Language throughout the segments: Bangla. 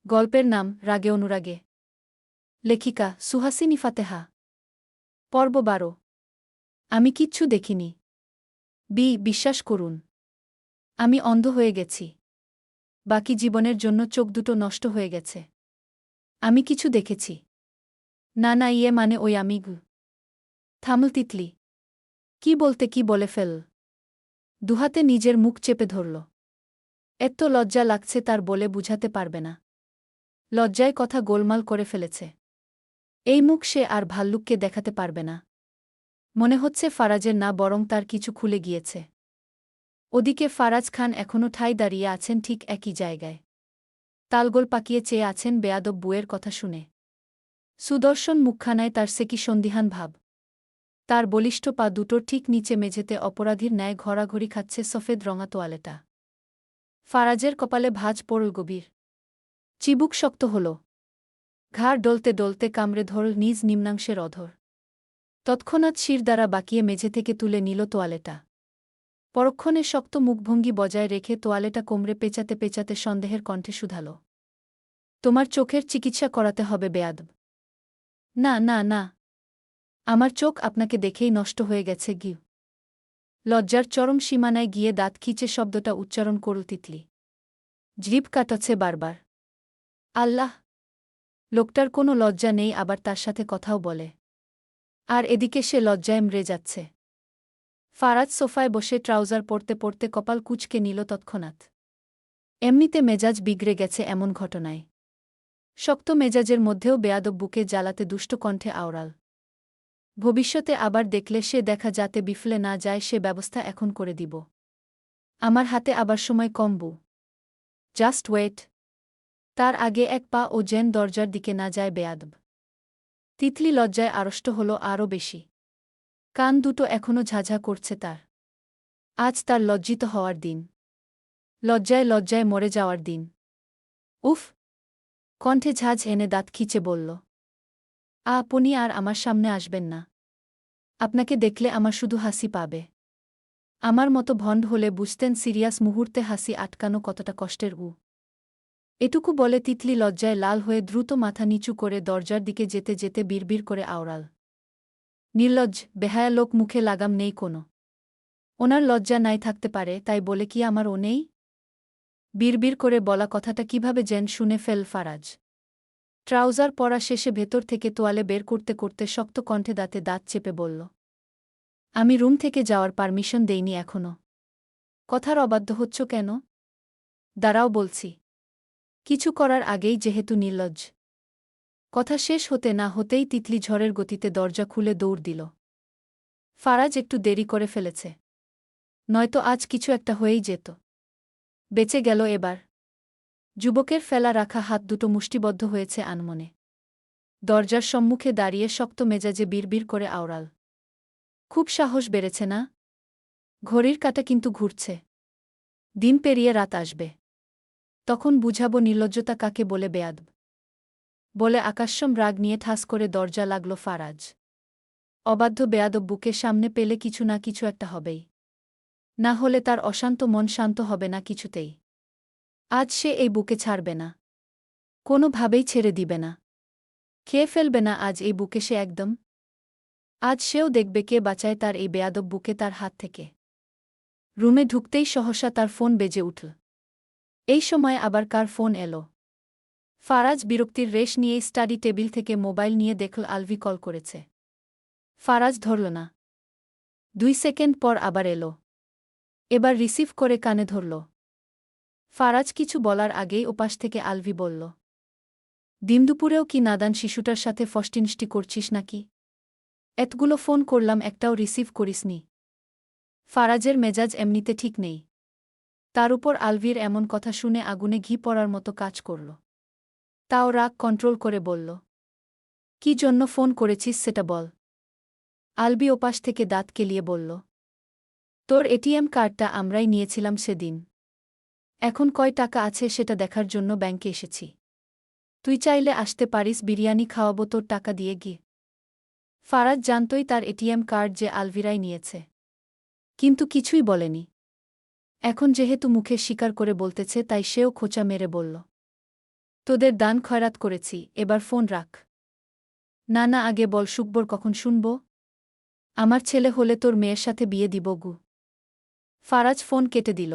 গল্পের নাম রাগে অনুরাগে। লেখিকা সুহাসিনী ফাতেহা। পর্ব ১২। আমি কিচ্ছু দেখিনি। বিশ্বাস করুন। আমি অন্ধ হয়ে গেছি। বাকি জীবনের জন্য চোখ দুটো নষ্ট হয়ে গেছে। আমি কিছু দেখেছি। না না, ইয়ে মানে ওই আমি থামল তিতলি। কি বলতে কি বলে ফেল। দুহাতে নিজের মুখ চেপে ধরল। এত লজ্জা লাগছে তার, বলে বুঝাতে পারবে না। লজ্জায় কথা গোলমাল করে ফেলেছে। এই মুখ সে আর ভাল্লুককে দেখাতে পারবে না। মনে হচ্ছে ফারাজের না, বরং তার কিছু খুলে গিয়েছে। ওদিকে ফারাজ খান এখনও ঠায় দাঁড়িয়ে আছেন ঠিক একই জায়গায়। তালগোল পাকিয়ে চেয়ে আছেন বেয়াদব বুয়ের কথা শুনে। সুদর্শন মুখখানায় তার সে কি সন্দিহান ভাব। তার বলিষ্ঠ পা দুটোর ঠিক নিচে মেঝেতে অপরাধীর ন্যায় ঘোরাঘুরি খাচ্ছে সফেদ রঙা তোয়ালেটা। ফারাজের কপালে ভাঁজ পড়ল গভীর। চিবুক শক্ত হল। ঘাড় ডলতে ডলতে কামড়ে ধরল নিজ নিম্নাংশের অধর। তৎক্ষণাৎ শির দ্বারা বাকিয়ে মেঝে থেকে তুলে নিল তোয়ালেটা। পরক্ষণে শক্ত মুখভঙ্গি বজায় রেখে তোয়ালেটা কোমরে পেঁচাতে পেঁচাতে সন্দেহের কণ্ঠে শুধাল। তোমার চোখের চিকিৎসা করাতে হবে বেয়াদব। না না না, আমার চোখ আপনাকে দেখেই নষ্ট হয়ে গেছে গিউ। লজ্জার চরম সীমানায় গিয়ে দাঁত খিচে শব্দটা উচ্চারণ করল তিতলি। জিভ কাটাচ্ছে বারবার। আল্লাহ! লোকটার কোনো লজ্জা নেই, আবার তার সাথে কথাও বলে। আর এদিকে সে লজ্জায় মরে যাচ্ছে। ফারাজ সোফায় বসে ট্রাউজার পরতে পরতে কপাল কুঁচকে নিল তৎক্ষণাৎ। এমনিতে মেজাজ বিগড়ে গেছে এমন ঘটনায়। শক্ত মেজাজের মধ্যেও বেয়াদব বুকে জ্বালাতে দুষ্ট কণ্ঠে আওড়াল। ভবিষ্যতে আবার দেখলে সে দেখা যাতে বিফলে না যায়, সে ব্যবস্থা এখন করে দিব। আমার হাতে আবার সময় কম বু। Just wait. তার আগে এক পা ও যেন দরজার দিকে না যায় বেয়াদব। তিতলি লজ্জায় আড়ষ্ট হল আরও বেশি। কান দুটো এখনও ঝাঝা করছে তার। আজ তার লজ্জিত হওয়ার দিন। লজ্জায় লজ্জায় মরে যাওয়ার দিন। উফ! কণ্ঠে ঝাঁঝ এনে দাঁত খিচে বলল। আপনি আর আমার সামনে আসবেন না। আপনাকে দেখলে আমার শুধু হাসি পাবে। আমার মতো ভণ্ড হলে বুঝতেন সিরিয়াস মুহূর্তে হাসি আটকানো কতটা কষ্টের। এটুকু বলে তিতলি লজ্জায় লাল হয়ে দ্রুত মাথা নিচু করে দরজার দিকে যেতে যেতে বিড়বিড় করে আওড়াল। নির্লজ্জ, বেহায়া লোক, মুখে লাগাম নেই কোনো। ওনার লজ্জা নাই থাকতে পারে, তাই বলে কি আমার ও নেই? বিড়বিড় করে বলা কথাটা কিভাবে যেন শুনে ফেল ফারাজ। ট্রাউজার পরা শেষে ভেতর থেকে তোয়ালে বের করতে করতে শক্ত কণ্ঠে দাঁতে দাঁত চেপে বলল। আমি রুম থেকে যাওয়ার পারমিশন দেইনি এখনো। কথার অবাধ্য হচ্ছ কেন? দাঁড়াও বলছি। কিছু করার আগেই যেহেতু নির্লজ্জ। কথা শেষ হতে না হতেই তিতলি ঝড়ের গতিতে দরজা খুলে দৌড় দিল। ফারাজ একটু দেরি করে ফেলেছে। নয়তো আজ কিছু একটা হয়েই যেত। বেঁচে গেল এবার। যুবকের ফেলা রাখা হাত দুটো মুষ্টিবদ্ধ হয়েছে আনমনে। দরজার সম্মুখে দাঁড়িয়ে শক্ত মেজাজে বিড়বিড় করে আওড়াল। খুব সাহস বেড়েছে না? ঘড়ির কাঁটা কিন্তু ঘুরছে। দিন পেরিয়ে রাত আসবে। তখন বুঝাবো নির্লজ্জতা কাকে বলে বেয়াদব। বলে আকাশসম রাগ নিয়ে ঠাস করে দরজা লাগল ফারাজ। অবাধ্য বেয়াদব বুকে সামনে পেলে কিছু না কিছু একটা হবেই। না হলে তার অশান্ত মন শান্ত হবে না কিছুতেই। আজ সে এই বুকে ছাড়বে না। কোনোভাবেই ছেড়ে দিবে না। খেয়ে ফেলবে না আজ এই বুকে সে একদম। আজ সেও দেখবে কে বাঁচায় তার এই বেয়াদব বুকে তার হাত থেকে। রুমে ঢুকতেই সহসা তার ফোন বেজে উঠল। এই সময় আবার কার ফোন এলো? ফারাজ বিরক্তির রেশ নিয়ে স্টাডি টেবিল থেকে মোবাইল নিয়ে দেখল আলভি কল করেছে। ফারাজ ধরল না। 2 সেকেন্ড পর আবার এলো। এবার রিসিভ করে কানে ধরল। ফারাজ কিছু বলার আগেই ওপাশ থেকে আলভি বলল। দিনদুপুরেও কি নাদান শিশুটার সাথে ফষ্টিনষ্টি করছিস নাকি? এতগুলো ফোন করলাম, একটাও রিসিভ করিসনি। ফারাজের মেজাজ এমনিতে ঠিক নেই। তার উপর আলভির এমন কথা শুনে আগুনে ঘি পড়ার মতো কাজ করল। তাও রাগ কন্ট্রোল করে বলল। কি জন্য ফোন করেছিস সেটা বল। আলভি ওপাশ থেকে দাঁত কেলিয়ে বলল। তোর এটিএম কার্ডটা আমরাই নিয়েছিলাম সেদিন। এখন কয় টাকা আছে সেটা দেখার জন্য ব্যাংকে এসেছি। তুই চাইলে আসতে পারিস, বিরিয়ানি খাওয়াবো তোর টাকা দিয়ে গিয়ে। ফারাজ জানতই তার এটিএম কার্ড যে আলভিরাই নিয়েছে। কিন্তু কিছুই বলেনি। এখন যেহেতু মুখে স্বীকার করে বলতেছে, তাই সেও খোঁচা মেরে বলল। তোদের দান খয়রাত করেছি, এবার ফোন রাখ। না না, আগে বল শুকবর কখন শুনব? আমার ছেলে হলে তোর মেয়ের সাথে বিয়ে দিব গু। ফারাজ ফোন কেটে দিল।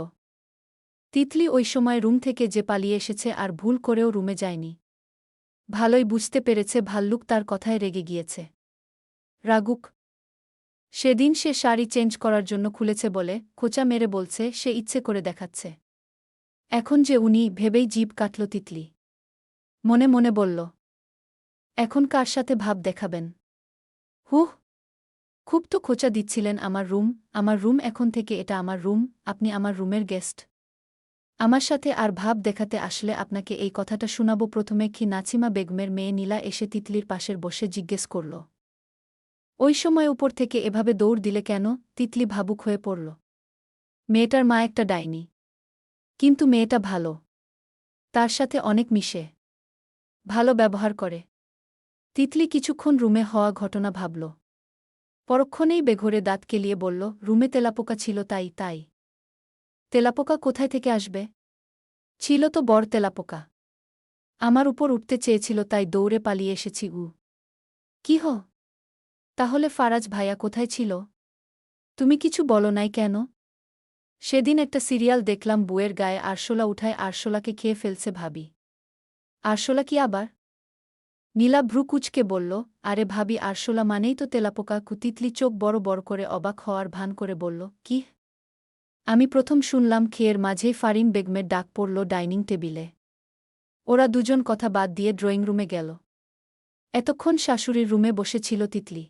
তিতলি ওই সময় রুম থেকে যে পালিয়ে এসেছে আর ভুল করেও রুমে যায়নি। ভালোই বুঝতে পেরেছে ভাল্লুক তার কথায় রেগে গিয়েছে। রাগুক। সেদিন সে শাড়ি চেঞ্জ করার জন্য খুলেছে বলে খোঁচা মেরে বলছে সে ইচ্ছে করে দেখাচ্ছে। এখন যে উনি, ভেবেই জিভ কাটল তিতলি। মনে মনে বলল, এখন কার সাথে ভাব দেখাবেন? হুহ, খুব তো খোঁচা দিচ্ছিলেন। আমার রুম এখন থেকে এটা আমার রুম, আপনি আমার রুমের গেস্ট। আমার সাথে আর ভাব দেখাতে আসলে আপনাকে এই কথাটা শোনাব। প্রথমে কি নাছিমা বেগমের মেয়ে নীলা এসে তিতলির পাশের বসে জিজ্ঞেস করল, ওই সময় উপর থেকে এভাবে দৌড় দিলে কেন? তিতলি ভাবুক হয়ে পড়ল। মেয়েটার মা একটা ডাইনি। কিন্তু মেয়েটা ভালো। তার সাথে অনেক মিশে, ভালো ব্যবহার করে। তিতলি কিছুক্ষণ রুমে হওয়া ঘটনা ভাবল। পরক্ষণেই বেঘোরে দাঁত কেলিয়ে বলল, রুমে তেলাপোকা ছিল তাই। তেলাপোকা কোথায় থেকে আসবে? ছিল তো বড় তেলাপোকা। আমার উপর উঠতে চেয়েছিল তাই দৌড়ে পালিয়ে এসেছি। কি হ? তাহলে ফারাজ ভাইয়া কোথায় ছিল? তুমি কিছু বলো নাই কেন? সেদিন একটা সিরিয়াল দেখলাম, বুয়ের গায়ে আরশোলা উঠায় আরশোলাকে খেয়ে ফেলছে ভাবি। আরশোলা কি আবার? নীলা ভ্রু কুঁচকে বলল, আরে ভাবি, আরশোলা মানেই তো তেলাপোকা। তিতলি চোখ বড় বড় করে অবাক হওয়ার ভান করে বলল, কি? আমি প্রথম শুনলাম। খেয়ের মাঝেই ফারিন বেগমের ডাক পড়ল ডাইনিং টেবিলে। ওরা দুজন কথা বাদ দিয়ে ড্রয়িং রুমে গেল। এতক্ষণ শাশুড়ির রুমে বসেছিল তিতলি।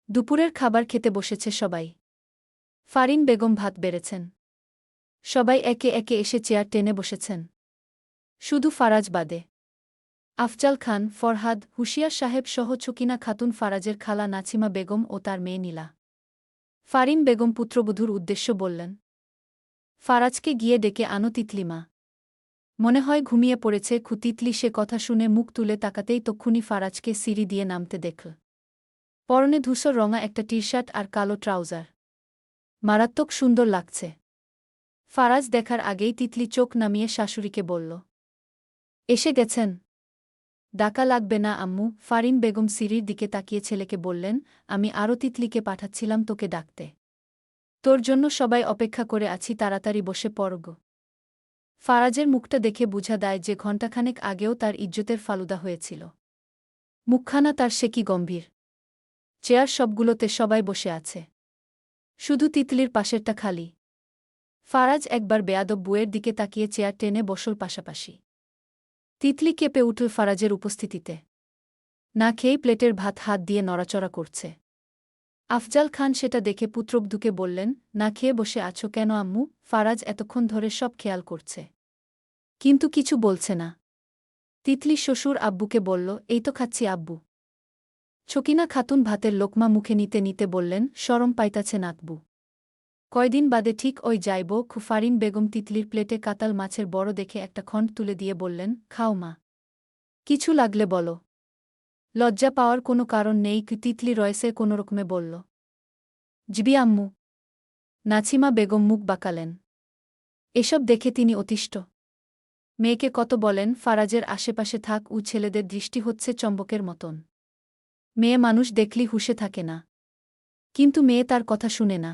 দুপুরের খাবার খেতে বসেছে সবাই। ফারিন বেগম ভাত বেড়েছেন। সবাই একে একে এসে চেয়ার টেনে বসেছেন। শুধু ফারাজ বাদে। আফজাল খান, ফরহাদ, হুশিয়ার সাহেব সহ ছকিনা খাতুন, ফারাজের খালা নাছিমা বেগম ও তার মেয়ে নীলা। ফারিন বেগম পুত্রবধূর উদ্দেশ্য বললেন, ফারাজকে গিয়ে ডেকে আনো তিতলিমা। মনে হয় ঘুমিয়ে পড়েছে। তিতলি সে কথা শুনে মুখ তুলে তাকাতেই তক্ষুনি ফারাজকে সিঁড়ি দিয়ে নামতে দেখল। পরনে ধূসর রঙা একটা টি-শার্ট আর কালো ট্রাউজার। মারাত্মক সুন্দর লাগছে। ফারাজ দেখার আগেই তিতলি চোখ নামিয়ে শাশুড়িকে বলল, এসে গেছেন? ডাকা লাগবে না আম্মু। ফারিন বেগম সিঁড়ির দিকে তাকিয়ে ছেলেকে বললেন, আমি আরও তিতলিকে পাঠাচ্ছিলাম তোকে ডাকতে। তোর জন্য সবাই অপেক্ষা করে আছি, তাড়াতাড়ি বসে পড়গ। ফারাজের মুখটা দেখে বুঝা দেয় যে ঘণ্টাখানেক আগেও তার ইজ্জতের ফালুদা হয়েছিল। মুখখানা তার সে কি গম্ভীর। চেয়ার সবগুলোতে সবাই বসে আছে, শুধু তিতলির পাশেরটা খালি। ফারাজ একবার বেয়াদব বুয়ের দিকে তাকিয়ে চেয়ার টেনে বসল পাশাপাশি। তিতলি কেঁপে উঠল ফারাজের উপস্থিতিতে। না খেয়েই প্লেটের ভাত হাত দিয়ে নড়াচড়া করছে। আফজাল খান সেটা দেখে পুত্রবধূকে বললেন, না খেয়ে বসে আছো কেন আম্মু? ফারাজ এতক্ষণ ধরে সব খেয়াল করছে, কিন্তু কিছু বলছে না। তিতলি শ্বশুর আব্বুকে বলল, এই তো খাচ্ছি আব্বু। ছকিনা খাতুন ভাতের লোকমা মুখে নিতে নিতে বললেন, শরম পাইতাছে নাতবু। কয়দিন বাদে ঠিক ওই যাইব। ফারিন বেগম তিতলির প্লেটে কাতাল মাছের বড় দেখে একটা খণ্ড তুলে দিয়ে বললেন, খাও মা, কিছু লাগলে বলো। লজ্জা পাওয়ার কোনো কারণ নেই। তিতলি রয়েছে কোনোরকমে বলল, জিবি আম্মু। নাছিমা বেগম মুখ বাঁকালেন। এসব দেখে তিনি অতিষ্ঠ। মেয়েকে কত বলেন ফারাজের আশেপাশে থাক। ছেলেদের দৃষ্টি হচ্ছে চম্বকের মতন। মেয়ে মানুষ দেখলি হুঁশে থাকে না, কিন্তু মেয়ে তার কথা শুনে না।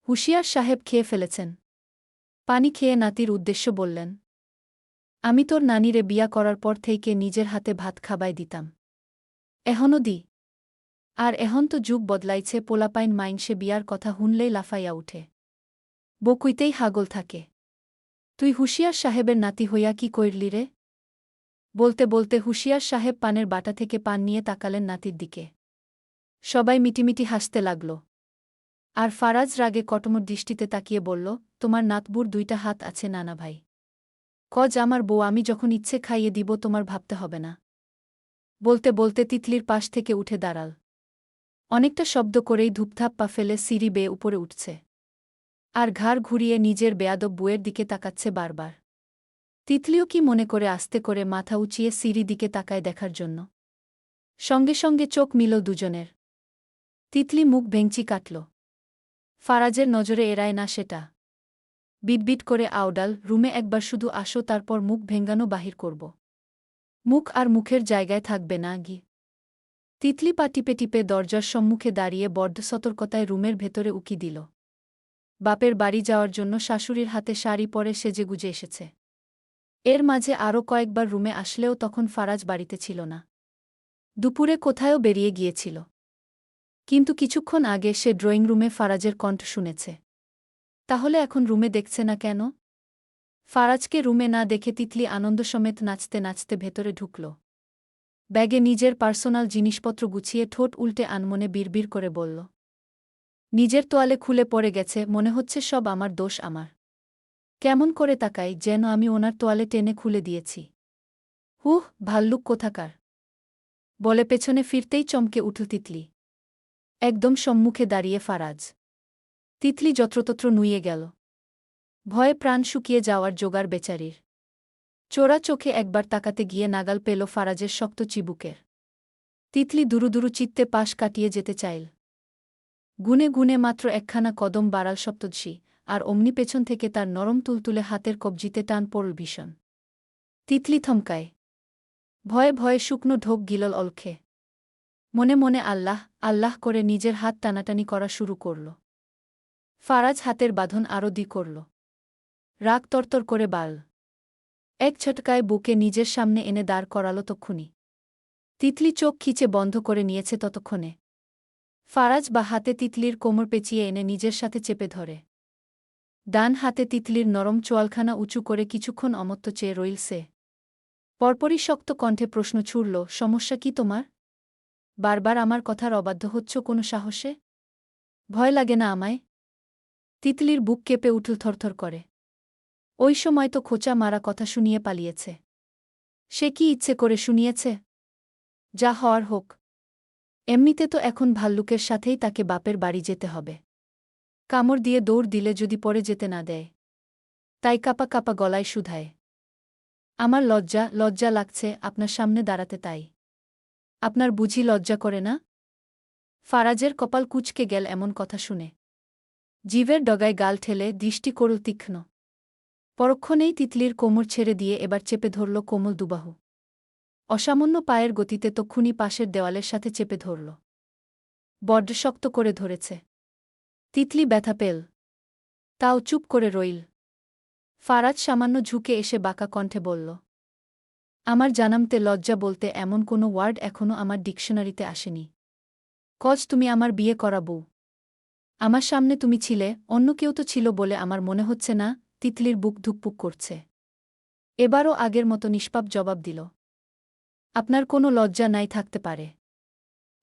হুশিয়ার সাহেব খেয়ে ফেলেছেন। পানি খেয়ে নাতির উদ্দেশ্য বললেন, আমি তোর নানিরে বিয়া করার পর থেকে নিজের হাতে ভাত খাবাই দিতাম। এহনও দি। আর এহন তো যুগ বদলাইছে, পোলাপাইন মাইনসে বিয়ার কথা হুনলেই লাফাইয়া উঠে, বকুইতেই হাগল থাকে। তুই হুশিয়ার সাহেবের নাতি হইয়া কি কইরলি রে? বলতে বলতে হুশিয়ার সাহেব পানের বাটা থেকে পান নিয়ে তাকালেন নাতির দিকে। সবাই মিটিমিটি হাসতে লাগল। আর ফারাজ রাগে কটমট দৃষ্টিতে তাকিয়ে বলল, তোমার নাতবুর দুইটা হাত আছে নানা ভাই। কজ আমার বউ, আমি যখন ইচ্ছে খাইয়ে দিব, তোমার ভাবতে হবে না। বলতে বলতে তিতলির পাশ থেকে উঠে দাঁড়াল। অনেকটা শব্দ করেই ধূপধাপ পা ফেলে সিঁড়ি বেয়ে উপরে উঠছে। আর ঘাড় ঘুরিয়ে নিজের বেয়াদব বুয়ের দিকে তাকাচ্ছে বারবার। তিতলিও কি মনে করে আস্তে করে মাথা উঁচিয়ে সিঁড়ি দিকে তাকায় দেখার জন্য। সঙ্গে সঙ্গে চোখ মিলল দুজনের। তিতলি মুখ ভেঙচি কাটল। ফারাজের নজরে এড়ায় না সেটা। বিটবিট করে আওডাল, রুমে একবার শুধু আসো, তারপর মুখ ভেঙ্গানো বাহির করব। মুখ আর মুখের জায়গায় থাকবে না গি। তিতলি পা টিপে টিপে দরজার সম্মুখে দাঁড়িয়ে বড্ড সতর্কতায় রুমের ভেতরে উকি দিল। বাপের বাড়ি যাওয়ার জন্য শাশুড়ির হাতে শাড়ি পরে সেজেগুজে এসেছে। এর মাঝে আরও কয়েকবার রুমে আসলেও তখন ফারাজ বাড়িতে ছিল না। দুপুরে কোথায়ও বেরিয়ে গিয়েছিল। কিন্তু কিছুক্ষণ আগে সে ড্রয়িং রুমে ফারাজের কণ্ঠ শুনেছে। তাহলে এখন রুমে দেখছে না কেন? ফারাজকে রুমে না দেখে তিতলি আনন্দ সমেত নাচতে নাচতে ভেতরে ঢুকল। ব্যাগে নিজের পার্সোনাল জিনিসপত্র গুছিয়ে ঠোঁট উল্টে আনমনে বিড়বিড় করে বলল, নিজের তোয়ালে খুলে পড়ে গেছে, মনে হচ্ছে সব আমার দোষ। আমার কেমন করে তাকাই, যেন আমি ওনার তোয়ালে টেনে খুলে দিয়েছি। হুহ, ভাল্লুক কোথাকার! বলে পেছনে ফিরতেই চমকে উঠল তিতলি। একদম সম্মুখে দাঁড়িয়ে ফারাজ। তিতলি যত্রতত্র নুইয়ে গেল। ভয়ে প্রাণ শুকিয়ে যাওয়ার জোগাড় বেচারির। চোরা চোখে একবার তাকাতে গিয়ে নাগাল পেল ফারাজের শক্ত চিবুকের। তিতলি দুরু দুরু চিত্তে পাশ কাটিয়ে যেতে চাইল। গুনে গুনে মাত্র একখানা কদম বাড়াল সপ্তদশী, আর অমনি পেছন থেকে তার নরম তুলতুলে হাতের কবজিতে টান পড়ল ভীষণ। তিতলি থমকায়। ভয়ে ভয়ে শুকনো ঢোক গিলল অলখে। মনে মনে আল্লাহ আল্লাহ করে নিজের হাত টানাটানি করা শুরু করল। ফারাজ হাতের বাঁধন আরও দি করল। রাগ তরতর করে বাল এক ছটকায় বুকে নিজের সামনে এনে দাঁড় করাল তক্ষুনি। তিতলি চোখ খিচে বন্ধ করে নিয়েছে ততক্ষণে। ফারাজ বা হাতে তিতলির কোমর পেঁচিয়ে এনে নিজের সাথে চেপে ধরে। ডান হাতে তিতলির নরম চোয়ালখানা উঁচু করে কিছুক্ষণ অমত্ত চেয়ে রইল সে। পরপরই শক্ত কণ্ঠে প্রশ্ন ছুড়ল, সমস্যা কি তোমার? বারবার আমার কথার অবাধ্য হচ্ছ কোনো সাহসে? ভয় লাগে না আমায়? তিতলির বুক কেঁপে উঠল থরথর করে। ওই সময় তো খোঁচা মারা কথা শুনিয়ে পালিয়েছে। সে কি ইচ্ছে করে শুনিয়েছে? যা হওয়ার হোক। এমনিতে তো এখন ভাল্লুকের সাথেই তাকে বাপের বাড়ি যেতে হবে। কামড় দিয়ে দৌড় দিলে যদি পরে যেতে না দেয়। তাই কাপা কাপা গলায় শুধায়, আমার লজ্জা লজ্জা লাগছে আপনার সামনে দাঁড়াতে। তাই আপনার বুঝি লজ্জা করে না? ফারাজের কপাল কুঁচকে গেল এমন কথা শুনে। জিভের ডগায় গাল ঠেলে দৃষ্টি করল তীক্ষ্ণ। পরক্ষণেই তিতলির কোমর ছেড়ে দিয়ে এবার চেপে ধরল কোমল দুবাহু। অসামান্য পায়ের গতিতে তক্ষুনি পাশের দেওয়ালের সাথে চেপে ধরল। বড্ড শক্ত করে ধরেছে। তিতলি ব্যথা পেল। তাও চুপ করে রইল। ফারাজ সামান্য ঝুঁকে এসে বাঁকা কণ্ঠে বলল, আমার জানামতে লজ্জা বলতে এমন কোনো ওয়ার্ড এখনো আমার ডিকশনারিতে আসেনি। কজ তুমি আমার বিয়ে করা বউ। আমার সামনে তুমি ছিলে, অন্য কেউ তো ছিল বলে আমার মনে হচ্ছে না। তিতলির বুক ধুকপুক করছে। এবারও আগের মতো নিষ্পাপ জবাব দিল, আপনার কোনো লজ্জা নাই থাকতে পারে।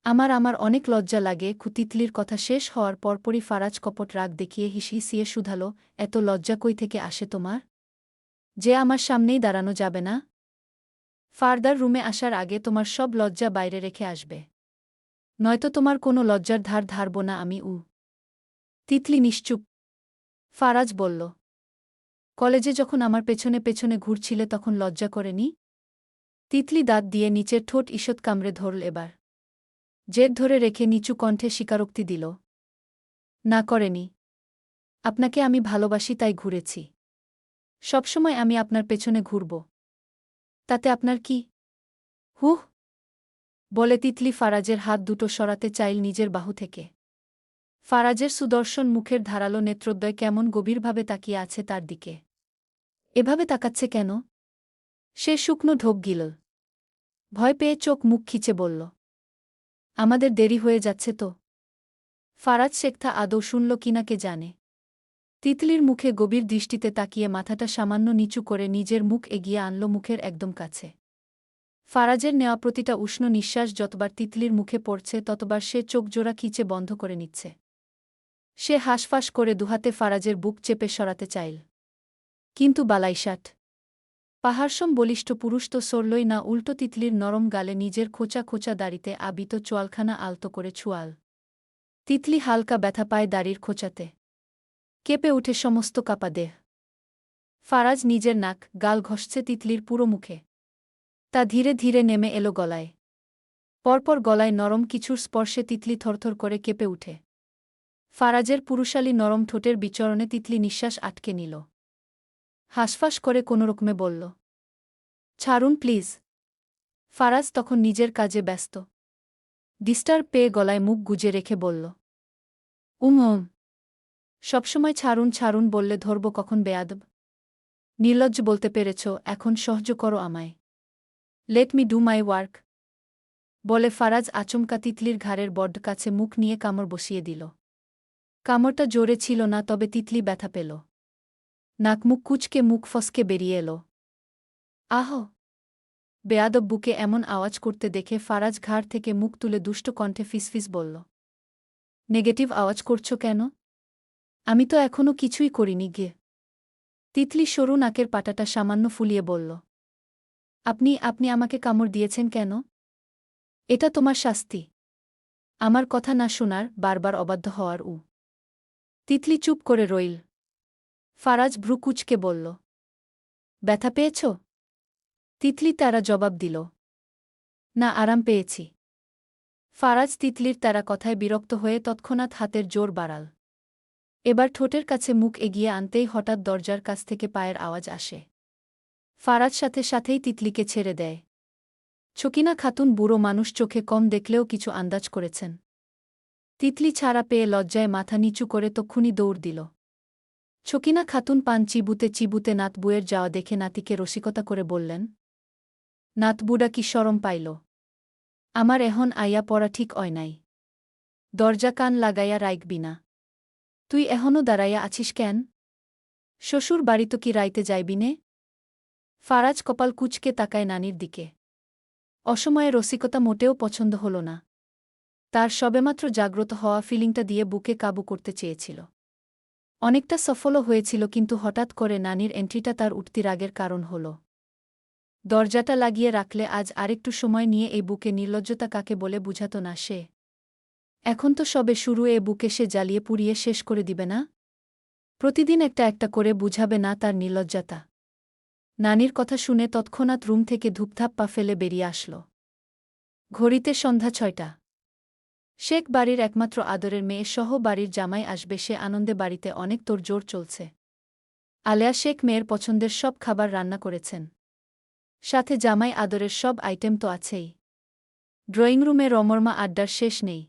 আমার অনেক লজ্জা লাগে। তিতলির কথা শেষ হওয়ার পরপরই ফারাজ কপট রাগ দেখিয়ে হিসিয়ে শুধাল, এত লজ্জা কই থেকে আসে তোমার? যে আমার সামনেই দাঁড়ানো যাবে না? ফারদার রুমে আসার আগে তোমার সব লজ্জা বাইরে রেখে আসবে, নয়তো তোমার কোনো লজ্জার ধার ধারব না আমি। তিতলি নিশ্চুপ। ফারাজ বলল, কলেজে যখন আমার পেছনে পেছনে ঘুরছিলে তখন লজ্জা করেনি? তিতলি দাঁত দিয়ে নিচের ঠোঁট ঈষৎ কামড়ে ধরল এবার। জেদ ধরে রেখে নিচু কণ্ঠে স্বীকারোক্তি দিল, না করেনি। আপনাকে আমি ভালোবাসি তাই ঘুরেছি। সবসময় আমি আপনার পেছনে ঘুরব। তাতে আপনার কি? হুহ বলে তিতলি ফারাজের হাত দুটো সরাতে চাইল নিজের বাহু থেকে। ফারাজের সুদর্শন মুখের ধারালো নেত্রোদ্বয় কেমন গভীরভাবে তাকিয়ে আছে তার দিকে। এভাবে তাকাচ্ছে কেন? সে শুকনো ঢোক গিলল। ভয় পেয়ে চোখ মুখ খিচে বলল, আমাদের দেরি হয়ে যাচ্ছে তো। ফারাজ শেখথা আদৌ শুনল কিনা কে জানে। তিতলির মুখে গভীর দৃষ্টিতে তাকিয়ে মাথাটা সামান্য নিচু করে নিজের মুখ এগিয়ে আনল মুখের একদম কাছে। ফারাজের নেওয়া প্রতিটা উষ্ণ নিঃশ্বাস যতবার তিতলির মুখে পড়ছে ততবার সে চোখ জোড়া খিচে বন্ধ করে নিচ্ছে। সে হাঁসফাঁস করে দুহাতে ফারাজের বুক চেপে সরাতে চাইল। কিন্তু বালাইশাট। পাহাড়সম বলিষ্ঠ পুরুষ তো সরলই না, উল্টো তিতলির নরম গালে নিজের খোঁচা খোঁচা দাড়িতে আবিত চোয়ালখানা আলতো করে ছুয়াল। তিতলি হালকা ব্যথা পায় দাড়ির খোঁচাতে। কেঁপে উঠে সমস্ত কাপা দেহ। ফারাজ নিজের নাক গাল ঘষছে তিতলির পুরো মুখে। তা ধীরে ধীরে নেমে এলো গলায়। পরপর গলায় নরম কিছুর স্পর্শে তিতলি থরথর করে কেঁপে উঠে। ফারাজের পুরুষালী নরম ঠোঁটের বিচরণে তিতলি নিঃশ্বাস আটকে নিল। হাঁসফাঁস করে কোনোরকমে বলল, ছাড়ুন প্লিজ। ফারাজ তখন নিজের কাজে ব্যস্ত। ডিস্টার্ব পেয়ে গলায় মুখ গুজে রেখে বলল, ওম। সবসময় ছাড়ুন ছাড়ুন বললে ধরব কখন বেয়াদব? নির্লজ্জ বলতে পেরেছ, এখন সহ্য করো আমায়। Let me do my work. বলে ফারাজ আচমকা তিতলির ঘাড়ের বড্ড কাছে মুখ নিয়ে কামড় বসিয়ে দিল। কামড়টা জোরে ছিল না, তবে তিতলি ব্যথা পেল। নাক মুখ কুচকে মুখ ফসকে বেরিয়ে এল। আহ! বেয়াদব বুকে এমন আওয়াজ করতে দেখে ফারাজ ঘাড় থেকে মুখ তুলে দুষ্ট কণ্ঠে ফিসফিস বলল, নেগেটিভ আওয়াজ করছো কেন? আমি তো এখনো কিছুই করিনি গে। তিতলি সরু নাকের পাটাটা সামান্য ফুলিয়ে বলল, আপনি আমাকে কামড় দিয়েছেন কেন? এটা তোমার শাস্তি। আমার কথা না শোনার, বারবার অবাধ্য হওয়ার। তিতলি চুপ করে রইল। ফারাজ ভ্রু কুচকে বলল, ব্যথা পেয়েছ? তিতলি তারা জবাব দিল, না, আরাম পেয়েছি। ফারাজ তিতলির তারা কথায় বিরক্ত হয়ে তৎক্ষণাৎ হাতের জোর বাড়াল। এবার ঠোঁটের কাছে মুখ এগিয়ে আনতেই হঠাৎ দরজার কাছ থেকে পায়ের আওয়াজ আসে। ফারাজ সাথে সাথেই তিতলিকে ছেড়ে দেয়। ছকিনা খাতুন বুড়ো মানুষ, চোখে কম দেখলেও কিছু আন্দাজ করেছেন। তিতলি ছাড়া পেয়ে লজ্জায় মাথা নিচু করে তক্ষুনি দৌড় দিল। ছকিনা খাতুন পান চিবুতে চিবুতে নাতবুয়ের যাওয়া দেখে নাতিকে রসিকতা করে বললেন, নাতবুডা কি শরম পাইল? আমার এখন আইয়া পড়া ঠিক হয় নাই। দরজা কান লাগাইয়া রাইকবি না? তুই এখনও দাঁড়াইয়া আছিস কেন? শ্বশুর বাড়ি তো কি রাইতে যাইবি নে? ফারাজ কপাল কুচকে তাকায় নানির দিকে। অসময়ে রসিকতা মোটেও পছন্দ হল না। তার সবেমাত্র জাগ্রত হওয়া ফিলিংটা দিয়ে বুকে কাবু করতে চেয়েছিল। অনেকটা সফলও হয়েছিল, কিন্তু হঠাৎ করে নানির এন্ট্রিটা তার উঠতি রাগের কারণ হল। দরজাটা লাগিয়ে রাখলে আজ আরেকটু সময় নিয়ে এই বুকে নির্লজ্জতা কাকে বলে বুঝাত না সে? এখন তো সবে শুরু, এ বুকে সে জ্বালিয়ে পুড়িয়ে শেষ করে দিবে না? প্রতিদিন একটা একটা করে বুঝাবে না তার নির্লজ্জতা? নানির কথা শুনে তৎক্ষণাৎ রুম থেকে ধূপধাপ পা ফেলে বেরিয়ে আসল। ঘড়িতে সন্ধ্যা 6টা। শেখ বাড়ির একমাত্র আদরের মেয়ে সহ বাড়ির জামাই আসবে, সে আনন্দে বাড়িতে অনেক তোড়জোড় চলছে। আলেয়া শেখ মেয়ের পছন্দের সব খাবার রান্না করেছেন। সাথে জামাই আদরের সব আইটেম তো আছেই। ড্রয়িংরুমে রমরমা আড্ডার শেষ নেই।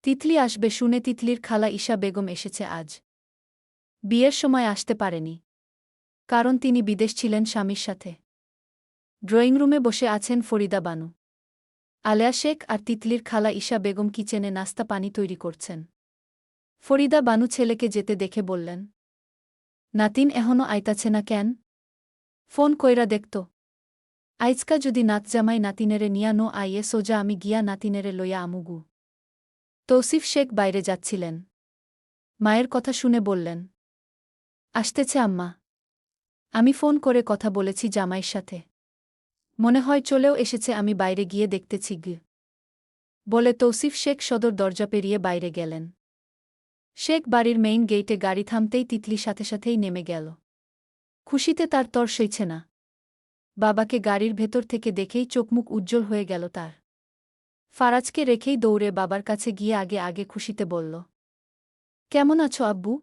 তিতলি আসবে শুনে তিতলির খালা ঈশা বেগম এসেছে আজ। বিয়ের সময় আসতে পারেনি, কারণ তিনি বিদেশ ছিলেন স্বামীর সাথে। ড্রয়িংরুমে বসে আছেন ফরিদা বানু। আলেয়া শেখ আর তিতলির খালা ঈশা বেগম কিচেনে নাস্তা পানি তৈরি করছেন। ফরিদা বানু ছেলেকে যেতে দেখে বললেন, নাতিন এখনও আইতাছে না কেন? ফোন কইরা দেখত। আইজকা যদি নাতজামাই নাতিনেরে নিয়া নো আইয়ে, সোজা আমি গিয়া নাতিনেরে লইয়া আমুগু। তৌসিফ শেখ বাইরে যাচ্ছিলেন। মায়ের কথা শুনে বললেন, আসতেছে আম্মা। আমি ফোন করে কথা বলেছি জামাইয়ের সাথে। মনে হয় চলেও এসেছে, আমি বাইরে গিয়ে দেখতেছি গ। বলে তৌসিফ শেখ সদর দরজা পেরিয়ে বাইরে গেলেন। শেখ বাড়ির মেইন গেইটে গাড়ি থামতেই তিতলি সাথে সাথেই নেমে গেল। খুশিতে তার তর সইছে না। বাবাকে গাড়ির ভেতর থেকে দেখেই চোখমুখ উজ্জ্বল হয়ে গেল তার। ফারাজকে রেখেই দৌড়ে বাবার কাছে গিয়ে আগে আগে খুশিতে বলল, কেমন আছো আব্বু?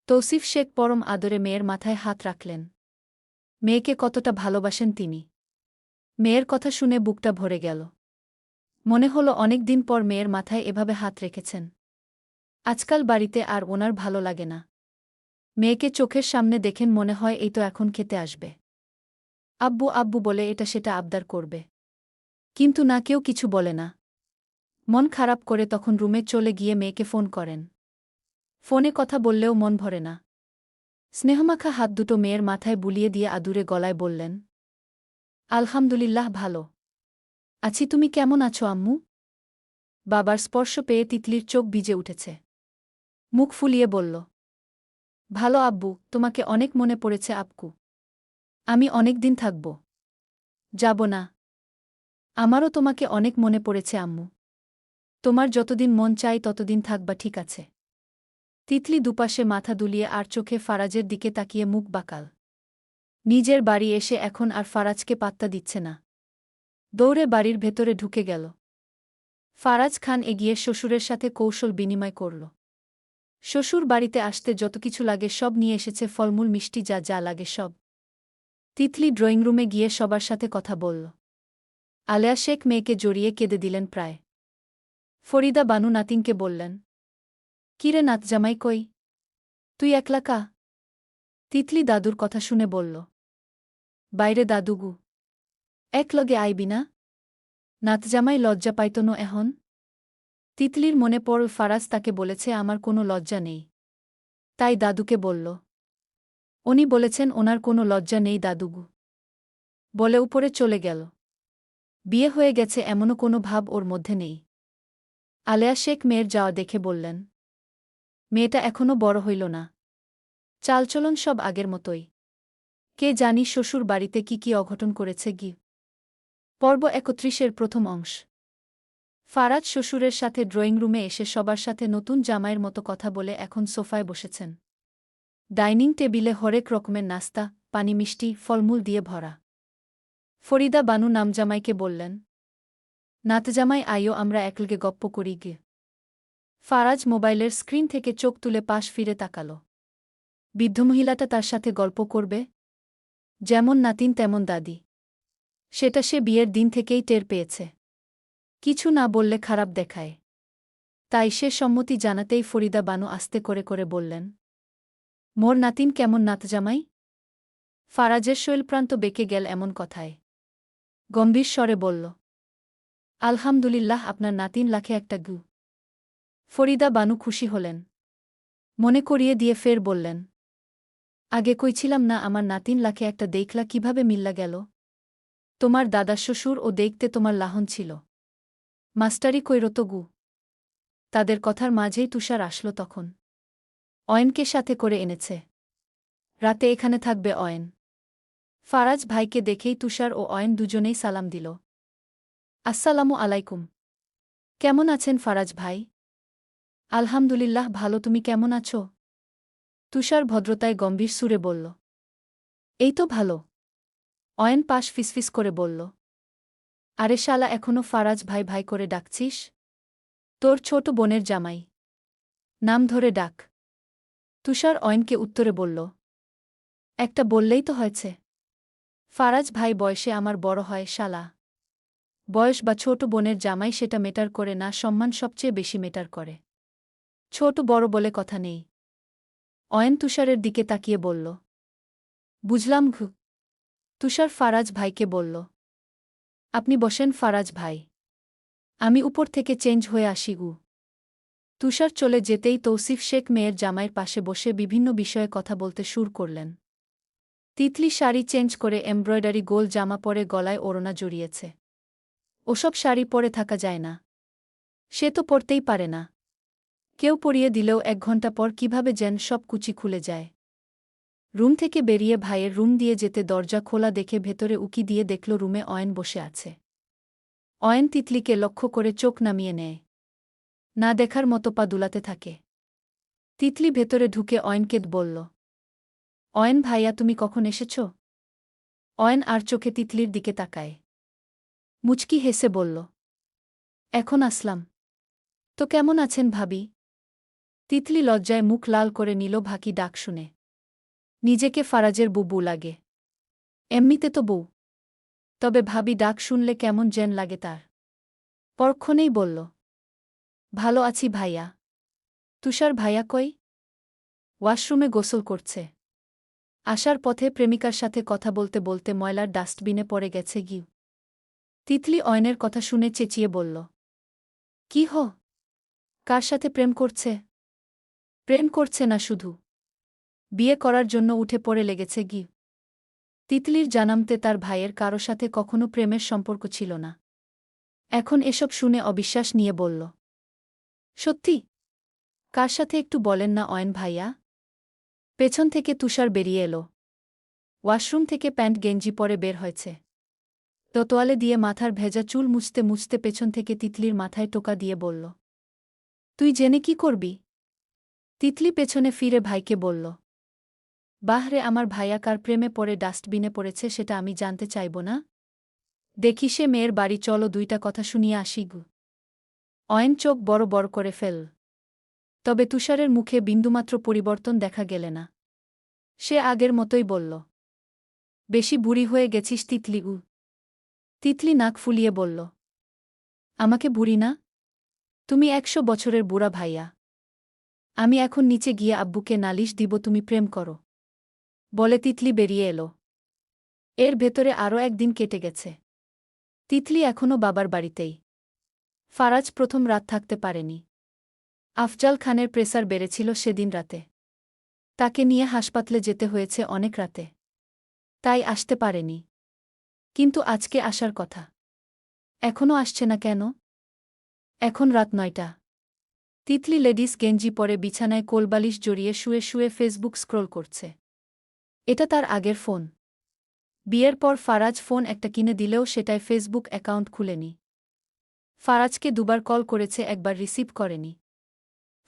তৌসিফ শেখ পরম আদরে মেয়ের মাথায় হাত রাখলেন। মেয়েকে কতটা ভালোবাসেন তিনি। মেয়ের কথা শুনে বুকটা ভরে গেল। মনে হল অনেক দিন পর মেয়ের মাথায় এভাবে হাত রেখেছেন। আজকাল বাড়িতে আর ওনার ভালো লাগে না। মেয়েকে চোখের সামনে দেখেন মনে হয় এই তো এখন খেতে আসবে। আব্বু আব্বু বলে এটা সেটা আবদার করবে, কিন্তু না, কেউ কিছু বলে না। মন খারাপ করে তখন রুমে চলে গিয়ে মেয়েকে ফোন করেন। ফোনে কথা বললেও মন ভরে না। স্নেহমাখা হাত দুটো মেয়ের মাথায় বুলিয়ে দিয়ে আদুরে গলায় বললেন, আলহামদুলিল্লাহ ভালো আছি, তুমি কেমন আছো আম্মু? বাবার স্পর্শ পেয়ে তিতলির চোখ ভিজে উঠেছে। মুখ ফুলিয়ে বলল, ভালো আব্বু, তোমাকে অনেক মনে পড়েছে আপকু। আমি অনেক দিন থাকব। যাব না। আমারও তোমাকে অনেক মনে পড়েছে আম্মু। তোমার যতদিন মন চাই ততদিন থাকবা, ঠিক আছে? তিতলি দুপাশে মাথা দুলিয়ে আর চোখে ফারাজের দিকে তাকিয়ে মুখ বাঁকাল। নিজের বাড়ি এসে এখন আর ফারাজকে পাত্তা দিচ্ছে না। দৌড়ে বাড়ির ভেতরে ঢুকে গেল। ফারাজ খান এগিয়ে শ্বশুরের সাথে কৌশল বিনিময় করল। শ্বশুর বাড়িতে আসতে যত কিছু লাগে সব নিয়ে এসেছে, ফলমূল মিষ্টি যা যা লাগে সব। তিতলি ড্রয়িং রুমে গিয়ে সবার সাথে কথা বলল। আলেয়া শেখ মেয়েকে জড়িয়ে কেঁদে দিলেন প্রায়। ফরিদা বানু নাতিনকে বললেন, কিরে নাত জামাই কই? তুই একলা কা? তিতলি দাদুর কথা শুনে বলল, বাইরে দাদুগু। একলগে আইবি না? নাত জামাই লজ্জা পাইত ন এখন? তিতলির মনে পড়ল ফারাজ তাকে বলেছে আমার কোনো লজ্জা নেই। তাই দাদুকে বলল, উনি বলেছেন ওনার কোনো লজ্জা নেই দাদুগু। বলে উপরে চলে গেল। বিয়ে হয়ে গেছে এমনও কোনো ভাব ওর মধ্যে নেই। আলেয়া শেখ মেয়ের যাওয়া দেখে বললেন, মেয়েটা এখনও বড় হইল না, চালচলন সব আগের মতোই। কে জানি শ্বশুর বাড়িতে কি কি অঘটন করেছে গি। পর্ব ৩১-এর প্রথম অংশ। ফারাজ শ্বশুরের সাথে ড্রয়িং রুমে এসে সবার সাথে নতুন জামাইয়ের মতো কথা বলে এখন সোফায় বসেছেন। ডাইনিং টেবিলে হরেক রকমের নাস্তা, পানি, মিষ্টি, ফলমূল দিয়ে ভরা। ফরিদা বানু নামজামাইকে বললেন, নাতজামাই আইও আমরা একলগে গপ্প করি গে। ফারাজ মোবাইলের স্ক্রিন থেকে চোখ তুলে পাশ ফিরে তাকাল। বৃদ্ধ মহিলাটা তার সাথে গল্প করবে? যেমন নাতিন তেমন দাদি। সেটা সে বিয়ের দিন থেকেই টের পেয়েছে। কিছু না বললে খারাপ দেখায়। তাই সে সম্মতি জানাতেই ফরিদা বানু আস্তে করে করে বললেন, মোর নাতিন কেমন নাতজামাই? ফারাজের শৈলপ্রান্ত বেঁকে গেল এমন কথায়। গম্ভীর স্বরে বলল, আলহামদুলিল্লাহ, আপনার নাতিন লাখে একটা গু। ফরিদা বানু খুশি হলেন। মনে করিয়ে দিয়ে ফের বললেন, আগে কইছিলাম না আমার নাতিন লাখে একটা দেখলা কিভাবে মিল্লা গেল? তোমার দাদা শ্বশুর ও দেখতে তোমার লাহন ছিল। মাস্টারি কইরত গু। তাদের কথার মাঝেই তুষার আসল তখন। অয়নকে সাথে করে এনেছে। রাতে এখানে থাকবে অয়ন। ফারাজ ভাইকে দেখেই তুষার ও অয়ন দুজনেই সালাম দিল। আসসালামু আলাইকুম। কেমন আছেন ফারাজ ভাই? আলহামদুলিল্লাহ ভালো, তুমি কেমন আছো? তুষার ভদ্রতায় গম্ভীর সুরে বলল, এই তো ভালো। অয়ন পাশ ফিসফিস করে বলল, আরে শালা এখনো ফারাজ ভাই ভাই করে ডাকছিস? তোর ছোট বোনের জামাই। নাম ধরে ডাক। তুষার অয়নকে উত্তরে বলল, একটা বললেই তো হয়েছে। ফারাজ ভাই বয়সে আমার বড় হয় শালা। বয়স বা ছোট বোনের জামাই সেটা মেটার করে না, সম্মান সবচেয়ে বেশি মেটার করে। ছোট বড় বলে কথা নেই। অয়ন তুষারের দিকে তাকিয়ে বলল, বুঝলাম ঘু। তুষার ফারাজ ভাইকে বলল, আপনি বসেন ফারাজ ভাই, আমি উপর থেকে চেঞ্জ হয়ে আসি গু। তুষার চলে যেতেই তৌসিফ শেখ মেয়ের জামাইয়ের পাশে বসে বিভিন্ন বিষয়ে কথা বলতে শুরু করলেন। তিতলি শাড়ি চেঞ্জ করে এমব্রয়ডারি গোল জামা পরে গলায় ওড়না জড়িয়েছে। ওসব শাড়ি পরে থাকা যায় না। সে তো পরতেই পারে না। কেউ পরিয়ে দিলেও ১ ঘণ্টা পর কিভাবে যেন সব কুচি খুলে যায়। রুম থেকে বেরিয়ে ভাইয়ের রুম দিয়ে যেতে দরজা খোলা দেখে ভেতরে উকি দিয়ে দেখল রুমে অয়ন বসে আছে। অয়ন তিতলিকে লক্ষ্য করে চোখ নামিয়ে নেয়। না দেখার মতো পা দুলাতে থাকে। তিতলি ভেতরে ঢুকে অয়নকে বলল, অয়ন ভাইয়া তুমি কখন এসেছ? অয়ন আর চোখে তিতলির দিকে তাকায়। মুচকি হেসে বলল, এখন আসলাম। তো কেমন আছেন ভাবি? তিতলি লজ্জায় মুখ লাল করে নিল ভাকি ডাক শুনে। নিজেকে ফারাজের বুবু লাগে। এমনিতে তো বউ। তবে ভাবি ডাক শুনলে কেমন যেন লাগে তার। পরক্ষণেই বলল, ভালো আছি ভাইয়া। তুষার ভাইয়া কই? ওয়াশরুমে গোসল করছে। আসার পথে প্রেমিকার সাথে কথা বলতে বলতে ময়লার ডাস্টবিনে পড়ে গেছে গিউ। তিতলি অয়নের কথা শুনে চেঁচিয়ে বলল, কি হ? কার সাথে প্রেম করছে? প্রেম করছে না শুধু, বিয়ে করার জন্য উঠে পড়ে লেগেছে গি। তিতলির জানামতে তার ভাইয়ের কারো সাথে কখনো প্রেমের সম্পর্ক ছিল না। এখন এসব শুনে অবিশ্বাস নিয়ে বলল, সত্যি? কার সাথে একটু বলেন না অয়ন ভাইয়া? পেছন থেকে তুষার বেরিয়ে এলো। ওয়াশরুম থেকে প্যান্ট গেঞ্জি পরে বের হয়েছে। তোয়ালে দিয়ে মাথার ভেজা চুল মুছতে মুছতে পেছন থেকে তিতলির মাথায় টোকা দিয়ে বলল, তুই জেনে কি করবি? তিতলি পেছনে ফিরে ভাইকে বলল, বাহরে আমার ভাইয়া কার প্রেমে পড়ে ডাস্টবিনে পড়েছে সেটা আমি জানতে চাইব না? দেখি সে মেয়ের বাড়ি, চলো 2টা কথা শুনিয়ে আসি গু। অয়ন চোখ বড় বড় করে ফেল। তবে তুষারের মুখে বিন্দুমাত্র পরিবর্তন দেখা গেলে না। সে আগের মতোই বলল, বেশি বুড়ি হয়ে গেছিস তিতলি। তিতলি নাক ফুলিয়ে বলল, আমাকে বুড়ি না? তুমি 100 বছরের বুড়া ভাইয়া। আমি এখন নিচে গিয়ে আব্বুকে নালিশ দিব তুমি প্রেম করো। বলে তিতলি বেরিয়ে এলো। এর ভেতরে আরও একদিন কেটে গেছে। তিতলি এখনও বাবার বাড়িতেই। ফারাজ প্রথম রাত থাকতে পারেনি। আফজাল খানের প্রেসার বেড়েছিল সেদিন রাতে। তাকে নিয়ে হাসপাতালে যেতে হয়েছে অনেক রাতে। তাই আসতে পারেনি। কিন্তু আজকে আসার কথা। এখনও আসছে না কেন? এখন রাত 9টা। তিতলি লেডিস গেঞ্জি পরে বিছানায় কোলবালিশ জড়িয়ে শুয়ে শুয়ে ফেসবুক স্ক্রোল করছে। এটা তার আগের ফোন। বিয়ের পর ফারাজ ফোন একটা কিনে দিলেও সেটায় ফেসবুক অ্যাকাউন্ট খুলেনি। ফারাজকে দুবার কল করেছে, একবার রিসিভ করেনি।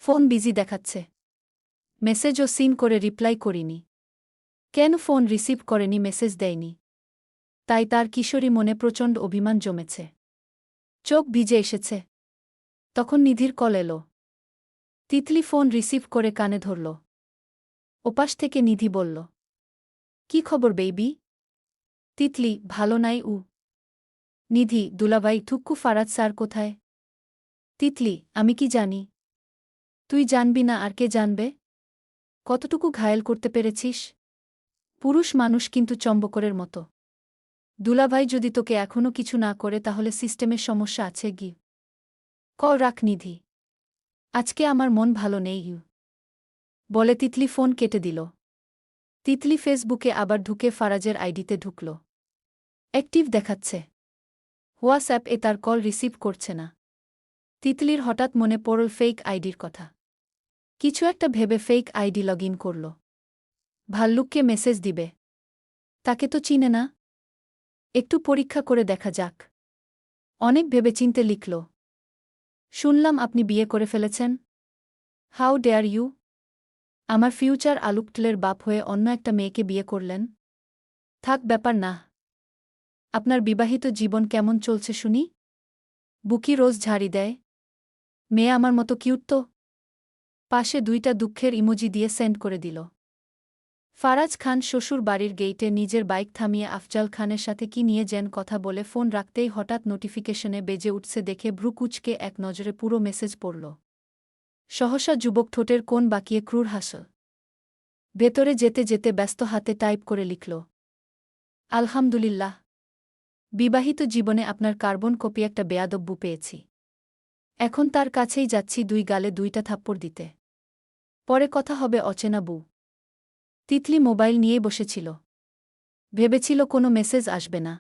ফোন বিজি দেখাচ্ছে। মেসেজও সিন করে রিপ্লাই করিনি। কেন ফোন রিসিভ করেনি, মেসেজ দেয়নি? তাই তার কিশোরী মনে প্রচণ্ড অভিমান জমেছে। চোখ ভিজে এসেছে। তখন নিধির কল এলো। তিতলি ফোন রিসিভ করে কানে ধরল। ওপাশ থেকে নিধি বলল, কি খবর বেবি? তিতলি, ভালো নাই। নিধি, দুলাভাই থুক্কু ফারাজ স্যার কোথায়? তিতলি, আমি কি জানি? তুই জানবি না আর কে জানবে? কতটুকু ঘায়েল করতে পেরেছিস? পুরুষ মানুষ কিন্তু চম্বকরের মতো। দুলাভাই যদি তোকে এখনও কিছু না করে তাহলে সিস্টেমের সমস্যা আছে। কল রাখ নিধি। আজকে আমার মন ভালো নেই। বলে তিতলি ফোন কেটে দিল। তিতলি ফেসবুকে আবার ঢুকে ফারাজের আইডিতে ঢুকল। অ্যাক্টিভ দেখাচ্ছে। হোয়াটসঅ্যাপ এ তার কল রিসিভ করছে না। তিতলির হঠাৎ মনে পড়ল ফেক আইডির কথা। কিছু একটা ভেবে ফেক আইডি লগ ইন করল। ভাল্লুককে মেসেজ দিবে। তাকে তো চিনে না। একটু পরীক্ষা করে দেখা যাক। অনেক ভেবেচিন্তে লিখল, শুনলাম আপনি বিয়ে করে ফেলেছেন। How dare you? আমার ফিউচার আলুকটলের বাপ হয়ে অন্য একটা মেয়েকে বিয়ে করলেন। থাক, ব্যাপার না। আপনার বিবাহিত জীবন কেমন চলছে শুনি? বুকি রোজ ঝাড়ি দেয়। মেয়ে আমার মতো কিউট তো। পাশে 2টা দুঃখের ইমোজি দিয়ে সেন্ড করে দিল। ফারাজ খান শ্বশুর বাড়ির গেইটে নিজের বাইক থামিয়ে আফজাল খানের সাথে কি নিয়ে যেন কথা বলে ফোন রাখতেই হঠাৎ নোটিফিকেশনে বেজে উঠছে দেখে ভ্রু কুঁচকে এক নজরে পুরো মেসেজ পড়ল। সহসা যুবক ঠোঁটের কোণ বাঁকিয়ে ক্রূর হাসল। ভেতরে যেতে যেতে ব্যস্ত হাতে টাইপ করে লিখল, আলহামদুলিল্লাহ, বিবাহিত জীবনে আপনার কার্বন কপি একটা বেয়াদব্বু পেয়েছি। এখন তার কাছেই যাচ্ছি 2 গালে 2টা থাপ্পড় দিতে। পরে কথা হবে অচেনা বউ। তিতলি মোবাইল নিয়ে বসেছিল। ভেবেছিল কোনো মেসেজ আসবে না।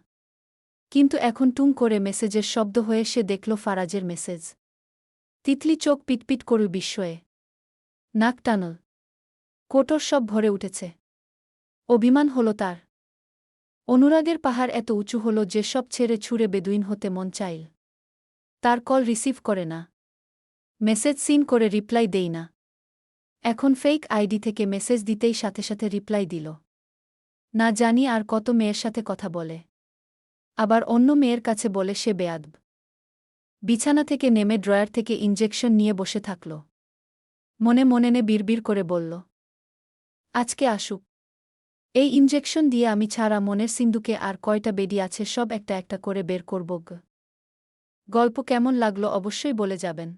কিন্তু এখন টুং করে মেসেজের শব্দ হয়ে সে দেখল ফারাজের মেসেজ। তিতলি চোখ পিটপিট করল বিস্ময়ে। নাক টানল। কোটর সব ভরে উঠেছে। অভিমান হল তার। অনুরাগের পাহাড় এত উঁচু হল যে সব ছেড়ে ছুঁড়ে বেদুইন হতে মন চাইল। তার কল রিসিভ করে না। মেসেজ সিন করে রিপ্লাই দেই না। এখন ফেক আইডি থেকে মেসেজ দিতেই সাথে সাথে রিপ্লাই দিল। না জানি আর কত মেয়ের সাথে কথা বলে। আবার অন্য মেয়ের কাছে বলে সে বেয়াদব। বিছানা থেকে নেমে ড্রয়ার থেকে ইনজেকশন নিয়ে বসে থাকল। মনে মনে বিড়বিড় করে বলল, আজকে আসুক। এই ইনজেকশন দিয়ে আমি ছাড়া মনের সিন্ধুকে আর কয়টা বেডি আছে সব একটা একটা করে বের করব। গল্প কেমন লাগলো অবশ্যই বলে যাবেন।